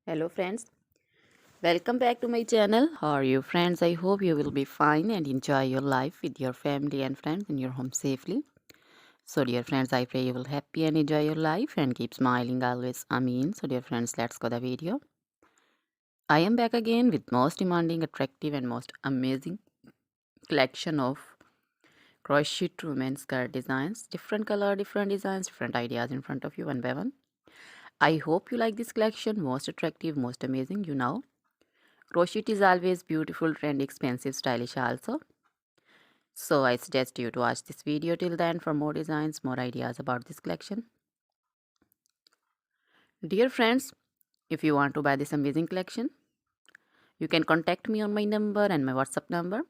Hello friends, welcome back to my channel. How are you friends? I hope you will be fine and enjoy your life with your family and friends in your home safely. So dear friends, I pray you will happy and enjoy your life and keep smiling always. Amen. So dear friends, let's go the video. I am back again with most demanding, attractive and most amazing collection of crochet women's skirt designs. Different color, different designs, different ideas in front of you one by one. I hope you like this collection. Most attractive, most amazing, you know. Crochet is always beautiful, trendy, expensive, stylish also. So I suggest you to watch this video till the end for more designs, more ideas about this collection. Dear friends, if you want to buy this amazing collection, you can contact me on my number and my WhatsApp number.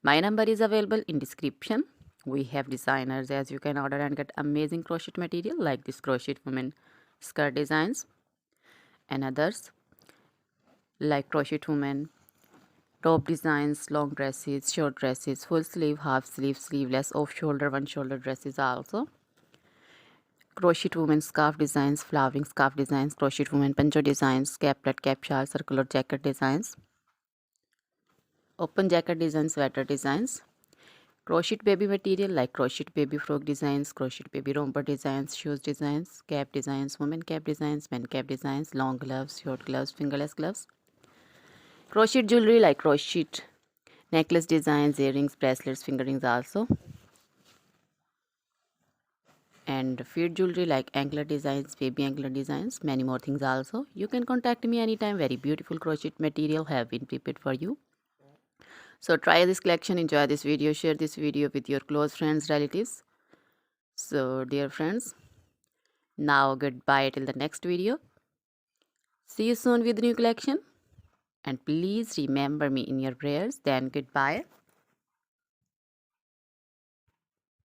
My number is available in description. We have designers as you can order and get amazing crochet material like this crochet women skirt designs and others like crochet women top designs, long dresses, short dresses, full sleeve, half sleeve, sleeveless, off shoulder, one shoulder dresses are also. Crochet women scarf designs, flowering scarf designs, crochet women poncho designs, caplet, cap shawl, circular jacket designs, open jacket designs, sweater designs, crochet baby material like crochet baby frock designs, crochet baby romper designs, shoes designs, cap designs, women cap designs, men cap designs, long gloves, short gloves, fingerless gloves, crochet jewelry like crochet necklace designs, earrings, bracelets, finger rings also, and feet jewelry like anklet designs, baby anklet designs, many more things also. You can contact me anytime. Very beautiful crochet material have been prepared for you. So try this collection, enjoy this video, share this video with your close friends, relatives. So dear friends, now goodbye till the next video. See you soon with new collection. And please remember me in your prayers. Then goodbye.